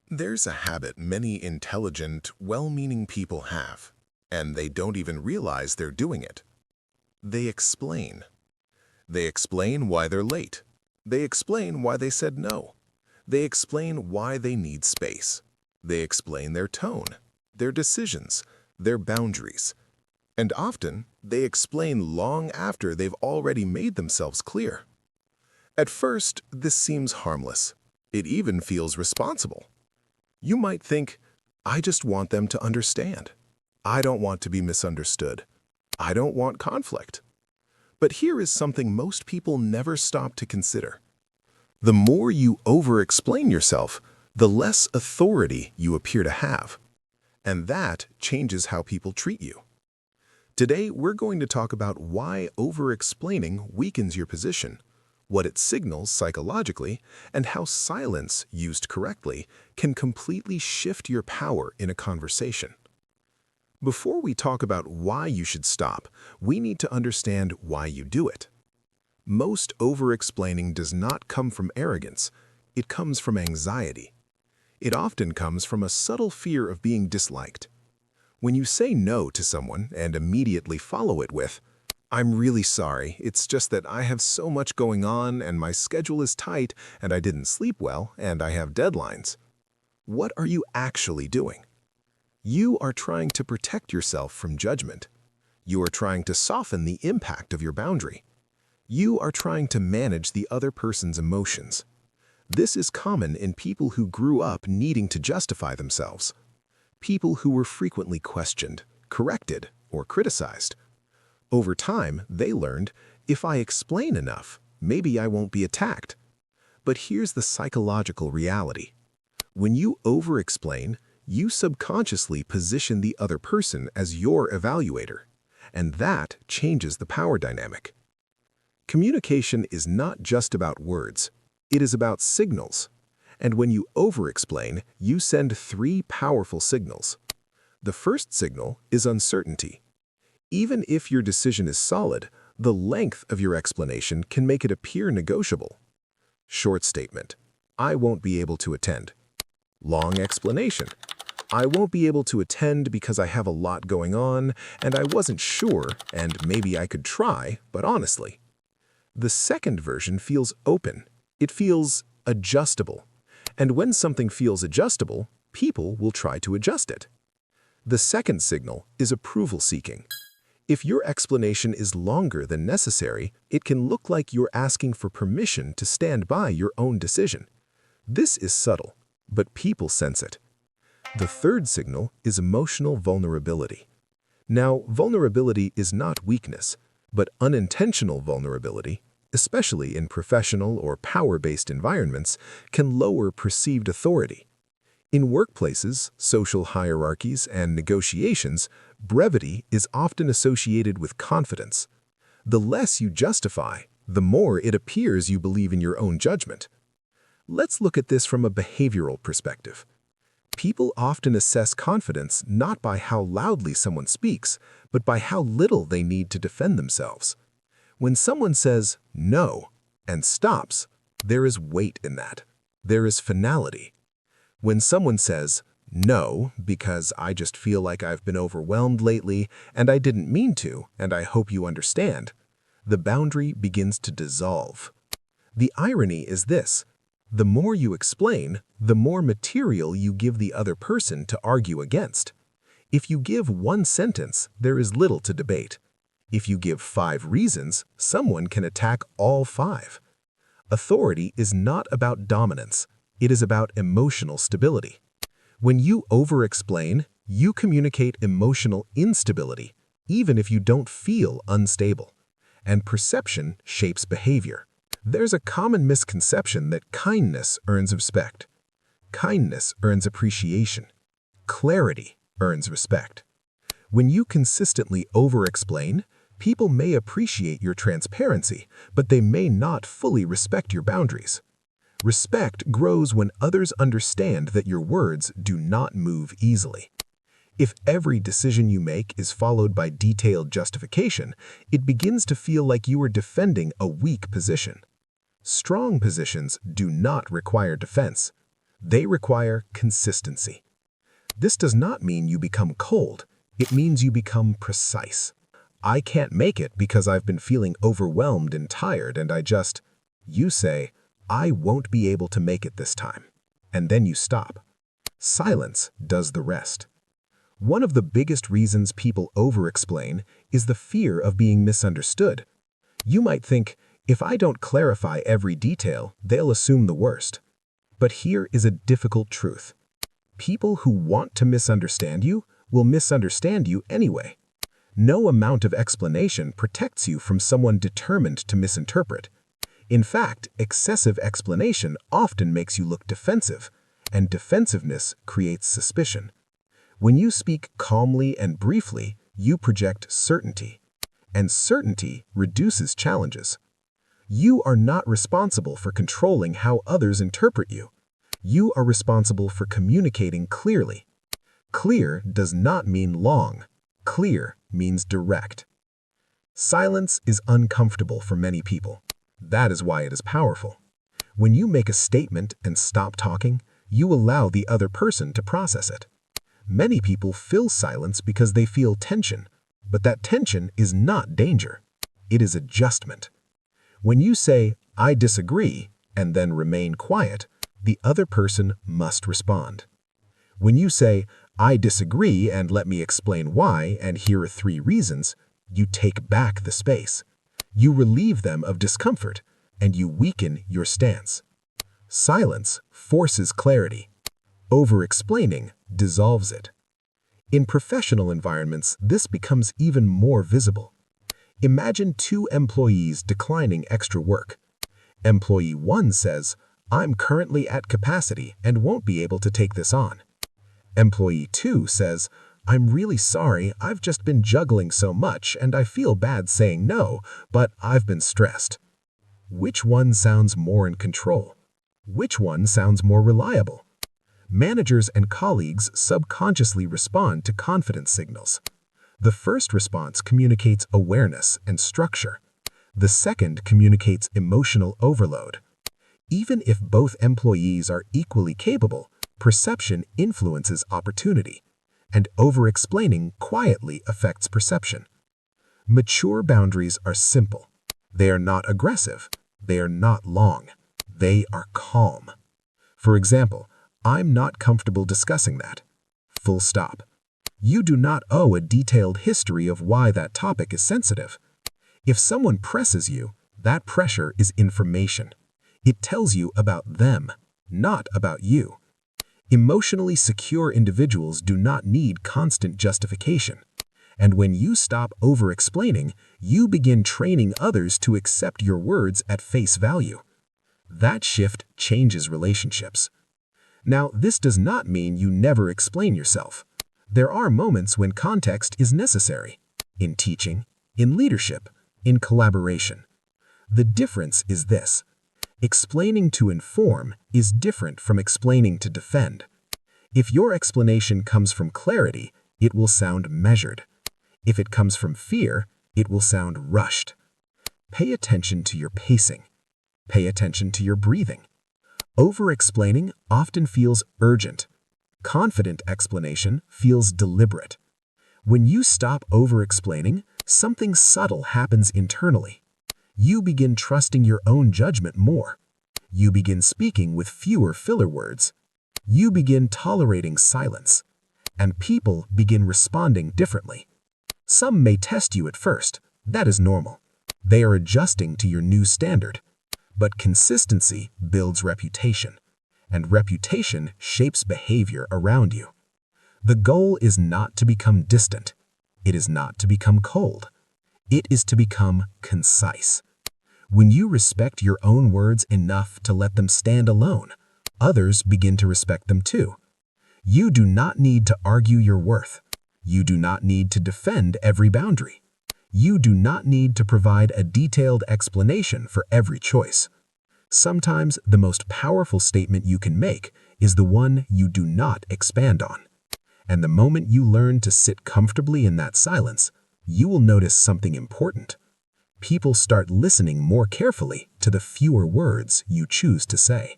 There's a habit many intelligent, well-meaning people have, and they don't even realize they're doing it. They explain. They explain why they're late. They explain why they said no. They explain why they need space. They explain their tone, their decisions, their boundaries. And often, they explain long after they've already made themselves clear. At first, this seems harmless. It even feels responsible. You might think, I just want them to understand. I don't want to be misunderstood. I don't want conflict. But here is something most people never stop to consider. The more you over-explain yourself, the less authority you appear to have. And that changes how people treat you. Today, we're going to talk about why over-explaining weakens your position, what it signals psychologically, and how silence, used correctly, can completely shift your power in a conversation. Before we talk about why you should stop, we need to understand why you do it. Most over-explaining does not come from arrogance. It comes from anxiety. It often comes from a subtle fear of being disliked. When you say no to someone and immediately follow it with, "I'm really sorry, it's just that I have so much going on and my schedule is tight and I didn't sleep well and I have deadlines," what are you actually doing? You are trying to protect yourself from judgment. You are trying to soften the impact of your boundary. You are trying to manage the other person's emotions. This is common in people who grew up needing to justify themselves. People who were frequently questioned, corrected, or criticized. Over time, they learned, if I explain enough, maybe I won't be attacked. But here's the psychological reality. When you over-explain, you subconsciously position the other person as your evaluator, and that changes the power dynamic. Communication is not just about words, it is about signals. And when you over-explain, you send three powerful signals. The first signal is uncertainty. Even if your decision is solid, the length of your explanation can make it appear negotiable. Short statement, I won't be able to attend. Long explanation, I won't be able to attend because I have a lot going on, and I wasn't sure, and maybe I could try, but honestly. The second version feels open. It feels adjustable. And when something feels adjustable, people will try to adjust it. The second signal is approval seeking. If your explanation is longer than necessary, it can look like you're asking for permission to stand by your own decision. This is subtle, but people sense it. The third signal is emotional vulnerability. Now, vulnerability is not weakness, but unintentional vulnerability, especially in professional or power-based environments, can lower perceived authority. In workplaces, social hierarchies, and negotiations, brevity is often associated with confidence. The less you justify, the more it appears you believe in your own judgment. Let's look at this from a behavioral perspective. People often assess confidence not by how loudly someone speaks, but by how little they need to defend themselves. When someone says no and stops, there is weight in that. There is finality. When someone says, no, because I just feel like I've been overwhelmed lately, and I didn't mean to, and I hope you understand, the boundary begins to dissolve. The irony is this: the more you explain, the more material you give the other person to argue against. If you give one sentence, there is little to debate. If you give 5 reasons, someone can attack all 5. Authority is not about dominance. It is about emotional stability. When you over-explain, you communicate emotional instability, even if you don't feel unstable. And perception shapes behavior. There's a common misconception that kindness earns respect. Kindness earns appreciation. Clarity earns respect. When you consistently over-explain, people may appreciate your transparency, but they may not fully respect your boundaries. Respect grows when others understand that your words do not move easily. If every decision you make is followed by detailed justification, it begins to feel like you are defending a weak position. Strong positions do not require defense. They require consistency. This does not mean you become cold. It means you become precise. I can't make it because I've been feeling overwhelmed and tired and you say, I won't be able to make it this time. And then you stop. Silence does the rest. One of the biggest reasons people over-explain is the fear of being misunderstood. You might think, if I don't clarify every detail, they'll assume the worst. But here is a difficult truth. People who want to misunderstand you will misunderstand you anyway. No amount of explanation protects you from someone determined to misinterpret. In fact, excessive explanation often makes you look defensive, and defensiveness creates suspicion. When you speak calmly and briefly, you project certainty, and certainty reduces challenges. You are not responsible for controlling how others interpret you. You are responsible for communicating clearly. Clear does not mean long. Clear means direct. Silence is uncomfortable for many people. That is why it is powerful. When you make a statement and stop talking, you allow the other person to process it. Many people fill silence because they feel tension, but that tension is not danger. It is adjustment. When you say, I disagree, and then remain quiet, the other person must respond. When you say, I disagree and let me explain why, and here are 3 reasons, you take back the space. You relieve them of discomfort, and you weaken your stance. Silence forces clarity. Over-explaining dissolves it. In professional environments, this becomes even more visible. Imagine 2 employees declining extra work. Employee 1 says, I'm currently at capacity and won't be able to take this on. Employee 2 says, I'm really sorry, I've just been juggling so much and I feel bad saying no, but I've been stressed. Which one sounds more in control? Which one sounds more reliable? Managers and colleagues subconsciously respond to confidence signals. The first response communicates awareness and structure. The second communicates emotional overload. Even if both employees are equally capable, perception influences opportunity, and over-explaining quietly affects perception. Mature boundaries are simple. They are not aggressive. They are not long. They are calm. For example, I'm not comfortable discussing that. Full stop. You do not owe a detailed history of why that topic is sensitive. If someone presses you, that pressure is information. It tells you about them, not about you. Emotionally secure individuals do not need constant justification. And when you stop over-explaining, you begin training others to accept your words at face value. That shift changes relationships. Now, this does not mean you never explain yourself. There are moments when context is necessary. In teaching, in leadership, in collaboration. The difference is this. Explaining to inform is different from explaining to defend. If your explanation comes from clarity, it will sound measured. If it comes from fear, it will sound rushed. Pay attention to your pacing. Pay attention to your breathing. Over-explaining often feels urgent. Confident explanation feels deliberate. When you stop over-explaining, something subtle happens internally. You begin trusting your own judgment more. You begin speaking with fewer filler words. You begin tolerating silence. And people begin responding differently. Some may test you at first. That is normal. They are adjusting to your new standard. But consistency builds reputation, and reputation shapes behavior around you. The goal is not to become distant. It is not to become cold. It is to become concise. When you respect your own words enough to let them stand alone, others begin to respect them too. You do not need to argue your worth. You do not need to defend every boundary. You do not need to provide a detailed explanation for every choice. Sometimes the most powerful statement you can make is the one you do not expand on. And the moment you learn to sit comfortably in that silence, you will notice something important. People start listening more carefully to the fewer words you choose to say.